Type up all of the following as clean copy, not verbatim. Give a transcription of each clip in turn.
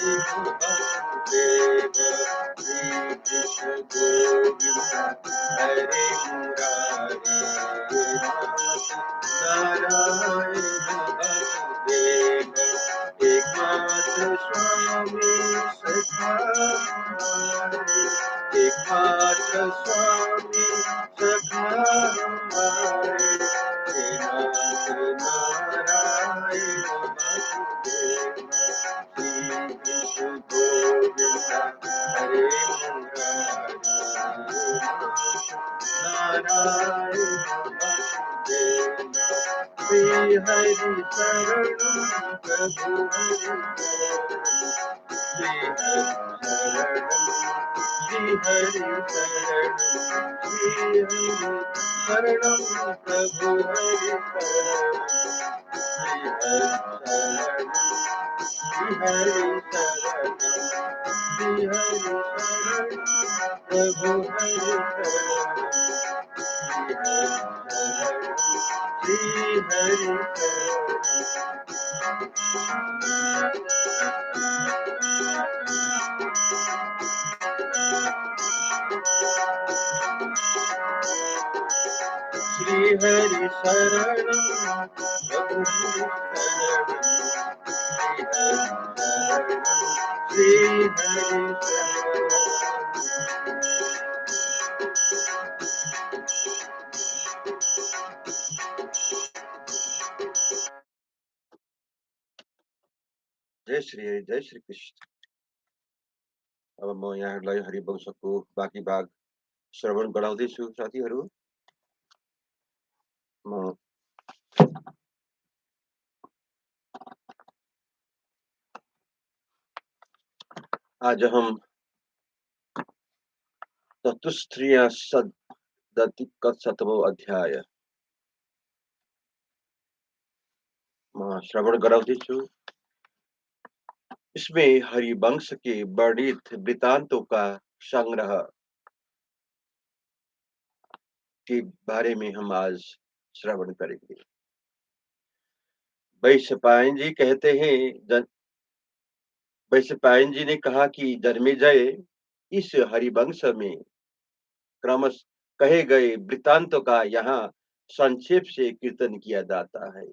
वासुदेव श्री कृष्ण गोविंद हरे मुरारी नारायण वासुदेव एकमात्र स्वामी सखा हमारे एकमात्र स्वामी सखा हमारे हे नाथ नारायण वासुदेव श्री कृष्ण गोविंद हरे मुरारी नारायण वासुदेव श्री हरि शरणं प्रभु हरि श्री हरि शरणं श्री हरि शरणं श्री हरि शरणं प्रभु हरि श्री हरि शरणं श्री हरि शरणं श्री हरि शरणं प्रभु हरि शरणं श्री हरि श्री हरि शरणं प्रभु श्री हरि जय श्री कृष्ण। अब म यहाँहरूलाई हरिवंशको बाँकी भाग श्रवण गराउँदैछु साथीहरू। आज हम चतुस्त्रियाशदधिकशतमो अध्याय श्रवण गराउँदैछु। इसमें हरिवंश के वर्णित वृत्तांतों का संग्रह के बारे में हम आज श्रवण करेंगे। वैशंपायन जी कहते हैं, वैशंपायन जी ने कहा कि जन्मेजय, इस हरिवंश में क्रमश कहे गए वृत्तांतों का यहाँ संक्षेप से कीर्तन किया जाता है।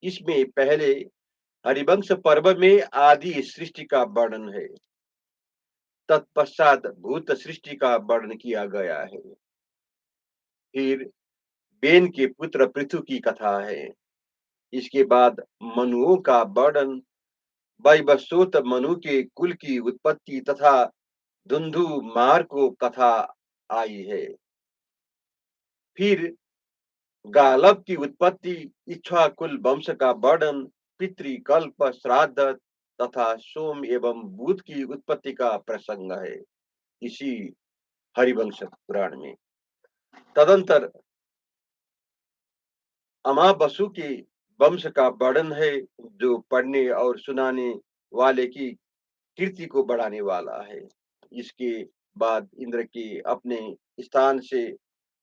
इसमें पहले हरिवंश पर्व में आदि सृष्टि का वर्णन है, तत्पश्चात भूत सृष्टि का वर्णन किया गया है। फिर बेन के पुत्र पृथु की कथा है। इसके बाद मनुओं का वर्णन, वैवस्वत मनु के कुल की उत्पत्ति तथा धुंधु मार को कथा आई है। फिर गालब की उत्पत्ति, इक्ष्वाकुल वंश का वर्णन, पितृकल्प श्राद्ध तथा सोम एवं बुध की उत्पत्ति का प्रसंग है इसी हरिवंश पुराण में। तदंतर अमावसु के वंश का वर्णन है, जो पढ़ने और सुनाने वाले की कीर्ति को बढ़ाने वाला है। इसके बाद इंद्र के अपने स्थान से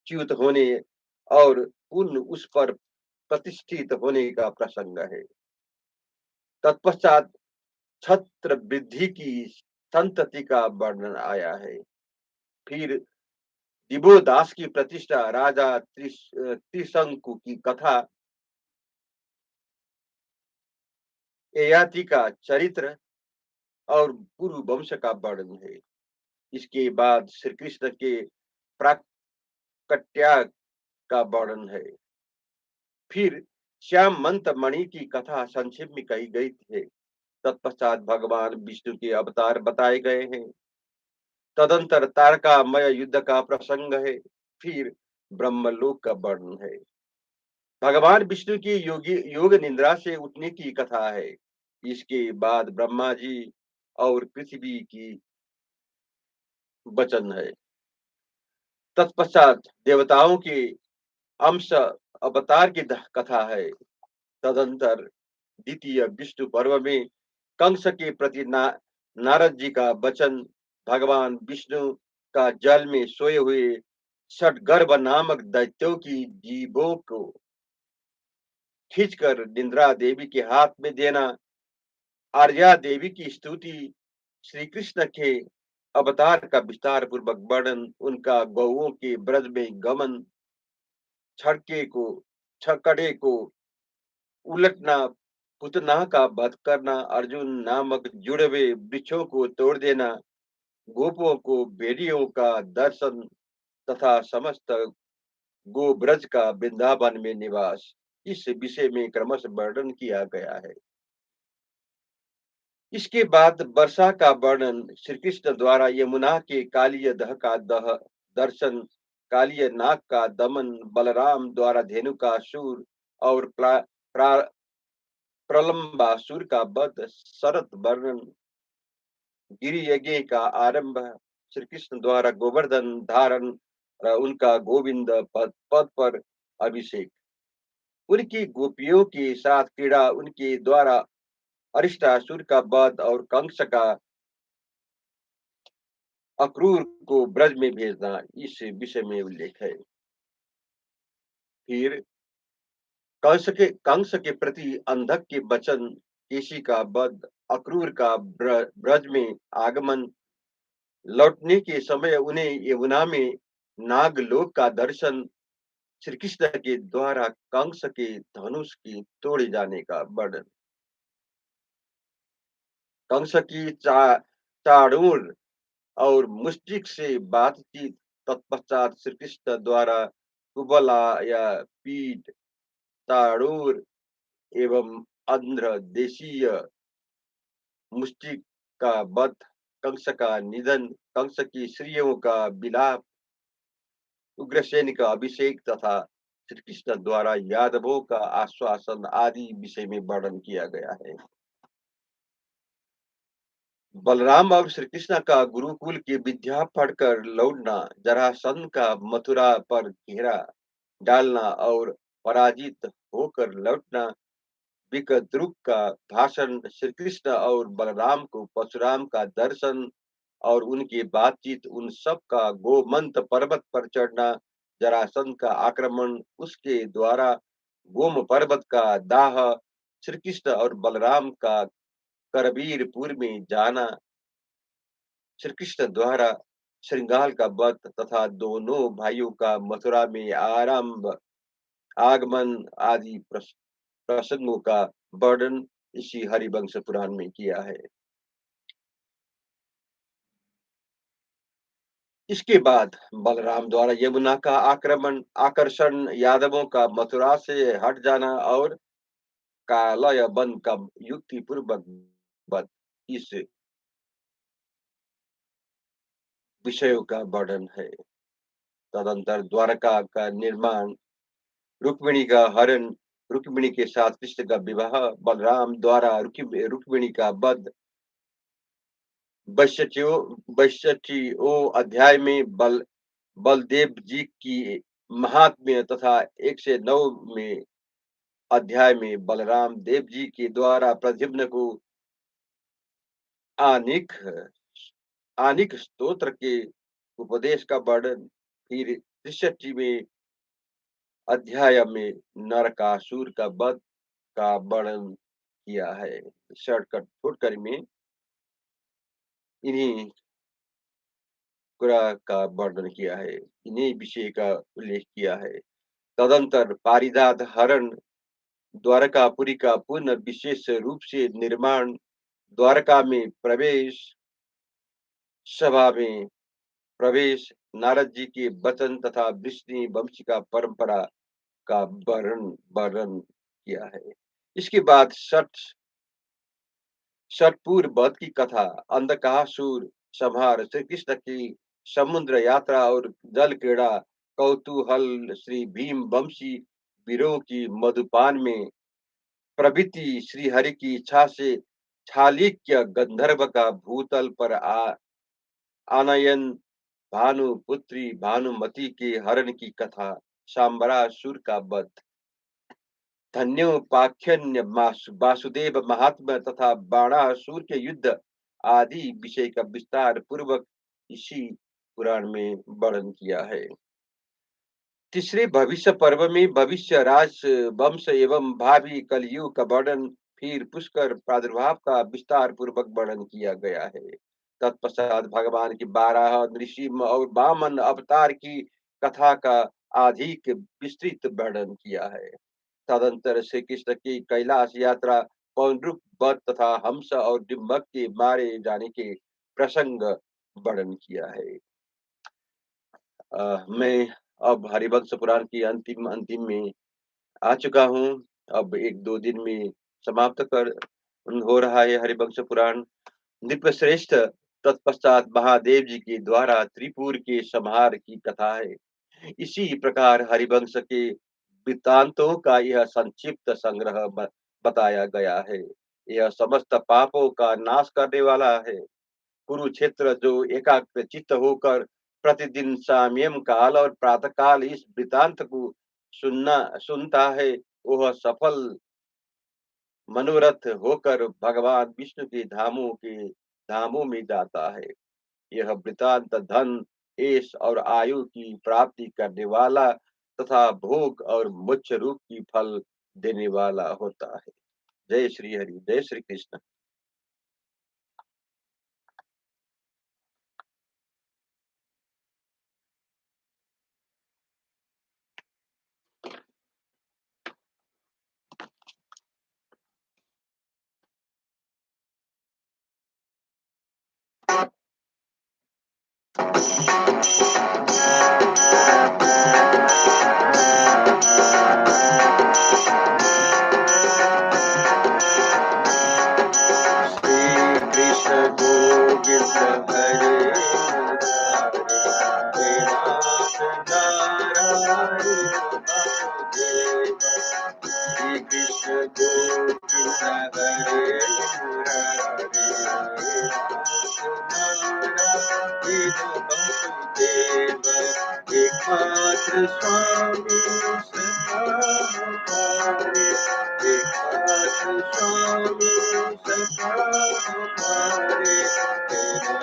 च्युत होने और पुनः उस पर प्रतिष्ठित होने का प्रसंग है। तत्पश्चात छत्र वृद्धि की संतति का वर्णन आया है। फिर दिवोदास की प्रतिष्ठा, राजा त्रिशंकु की कथा, ययाति का चरित्र और पूर्व वंश का वर्णन है। इसके बाद श्री कृष्ण के प्राकट्य का वर्णन है। फिर श्याम मंत मणि की कथा संक्षेप में कही गई है। तत्पश्चात भगवान विष्णु के अवतार बताए गए हैं। तदंतर तारकामय युद्ध का प्रसंग है। फिर ब्रह्मलोक का वर्णन है। भगवान विष्णु की योग निद्रा से उठने की कथा है। इसके बाद ब्रह्मा जी और पृथ्वी की वचन है। तत्पश्चात देवताओं के अंश अवतार की कथा है। तदंतर द्वितीय विष्णु पर्व में कंस के प्रति नारद जी का वचन, भगवान विष्णु का जल में सोए हुए षटगर्भ नामक दैत्यों की जीवों को खींचकर निद्रा देवी के हाथ में देना आर्या देवी की स्तुति, श्री कृष्ण के अवतार का विस्तार पूर्वक वर्णन, उनका गौओं के ब्रज में गमन, छड़के को छकड़े को उलटना, पुतना का वध करना, अर्जुन नामक जुड़वे वृक्षों को तोड़ देना, गोपों को भेड़ियों का दर्शन तथा समस्त गोब्रज का वृंदावन में निवास, इस विषय में क्रमशः वर्णन किया गया है। इसके बाद वर्षा का वर्णन, श्री कृष्ण द्वारा यमुना के कालिय दह का दर्शन, कालिय नाग का दमन, बलराम द्वारा धेनु का शूर और प्रलंबासुर का वध, शरत वर्णन, गिरि यज्ञ का आरंभ, श्री कृष्ण द्वारा गोवर्धन धारण, उनका गोविंद पद पर अभिषेक, उनकी गोपियों के साथ क्रीड़ा, उनके द्वारा अरिष्टासुर का वध और कंस का अक्रूर को ब्रज में भेजना, इस विषय में उल्लेख है। फिर कंस के प्रति अंधक के वचन, केशी का वध, अक्रूर का ब्रज में आगमन, लौटने के समय उन्हें यमुना में नागलोक का दर्शन, श्री कृष्ण के द्वारा कंस के धनुष की तोड़े जाने का वर्णन, कंस की चाणूर और मुष्टिक से बातचीत, तत्पश्चात श्री कृष्ण द्वारा कुबला या पीठ, ताड़ूर एवं अंध्र देशीय मुष्टिक का वध, कंस का निधन, कंस की स्त्रियों का विलाप, उग्रसेन का अभिषेक तथा श्री कृष्ण द्वारा यादवों का आश्वासन आदि विषय में वर्णन किया गया है। बलराम और श्री कृष्ण का गुरुकुल की विद्या पढ़कर लौटना, जरासंध का मथुरा पर घेरा डालना और पराजित होकर लौटना, विकद्रुक का भाषण, श्री कृष्ण और बलराम को परशुराम का दर्शन और उनकी बातचीत, उन सब का गोमंत पर्वत पर चढ़ना, जरासंध का आक्रमण, उसके द्वारा गोम पर्वत का दाह, श्री कृष्ण और बलराम का करवीरपुर में जाना, श्री कृष्ण द्वारा श्रृंगाल का वध तथा दोनों भाइयों का मथुरा में आगमन आदि प्रसंगों का वर्णन इसी हरिवंश पुराण में किया है। इसके बाद बलराम द्वारा यमुना का आकर्षण, यादवों का मथुरा से हट जाना और कालयबन का युक्ति पूर्वक वध, इस विषयों का वर्णन है। तदंतर द्वारका का निर्माण, रुक्मिणी का हरण, रुक्मिणी के साथ कृष्ण का विवाह, बलराम द्वारा रुक्मिणी का वध, 62 अध्याय में बलदेव जी की महात्म्य तथा 109 में अध्याय में बलराम देव जी के द्वारा प्रद्युम्न को आनिक आनिक स्तोत्र के उपदेश का वर्णन, फिर 63 में अध्याय में नरकासुर का वध का वर्णन किया है। शॉर्टकट फुटकर में इन्हीं का वर्णन किया है, इन्हीं विषय का उल्लेख किया है। तदंतर पारिजात हरण, द्वारकापुरी का पुनः विशेष रूप से निर्माण, द्वारका में प्रवेश, सभा में प्रवेश, नारद जी के वचन तथा विष्णु वंश का परंपरा का वर्णन किया है। इसके बाद षटपुर वध की कथा, अंधकासुर संहार, श्री कृष्ण की समुद्र यात्रा और जल क्रीड़ा, कौतूहल, श्री भीम वंशी वीरों की मधुपान में प्रभृति, श्री हरि की इच्छा से चालिक्य गंधर्व का भूतल पर आनयन, भानुपुत्री भानुमति के हरण की कथा, शांबरासुर का वध, धन्योपाख्यान, वासुदेव महात्मा तथा बाणासुर के युद्ध आदि विषय का विस्तार पूर्वक इसी पुराण में वर्णन किया है। तीसरे भविष्य पर्व में भविष्य राज वंश एवं भावी कलयुग का वर्णन, फिर पुष्कर प्रादुर्भाव का विस्तार पूर्वक वर्णन किया गया है। तत्पश्चात भगवान की 12 नृसिंह और वामन अवतार की कथा का अधिक विस्तृत वर्णन किया है। तदंतर श्री कृष्ण की कैलाश यात्रा, पौंड्रुक वध तथा हंस और डिम्बक के मारे जाने के प्रसंग वर्णन किया है। मैं अब हरिवंश पुराण की अंतिम अंतिम में आ चुका हूँ। अब 1-2 दिन में समाप्त कर हो रहा है हरिवंश पुराण। नृपश्रेष्ठ तत्पश्चात महादेव जी के द्वारा त्रिपुर के संहार की कथा है। इसी प्रकार हरिवंश के वृत्तांतों का यह संक्षिप्त संग्रह बताया गया है। यह समस्त पापों का नाश करने वाला है। कुरुक्षेत्र जो एकाग्रचित्त होकर प्रतिदिन सायं काल और प्रातः काल इस वृतांत को सुनता है, वह सफल मनोरथ होकर भगवान विष्णु के धामों में जाता है। यह वृतांत धन, यश और आयु की प्राप्ति करने वाला तथा भोग और मोक्ष रूप की फल देने वाला होता है। जय श्री हरि, जय श्री कृष्ण। श्री कृष्ण गोविंद हरे मुरारे, हे नाथ नारायण वासुदेव। श्री कृष्ण गोविंद हरे मुरारे, हे नाथ नारायण वासुदेव। एकमात्र स्वामी सदा हमारे, एकमात्र स्वामी सदा हमारे, तेरा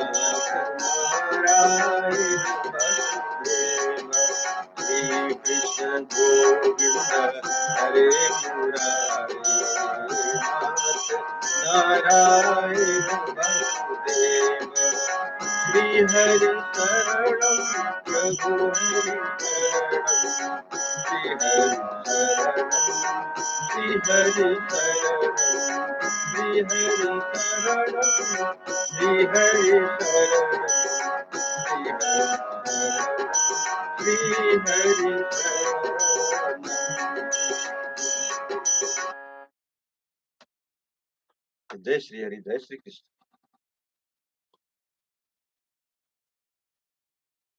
नारायण वासुदेव। श्री कृष्ण गोविंद हरे मुरारे, नारायण वासुदेव। श्री हरि शरणं प्रभु हरि शरणं, श्री हरि शरणं, श्री हरि शरणं, श्री हरि शरणं, श्री हरि शरणं, श्री हरि शरणं। जय श्री हरि, जय श्री कृष्ण।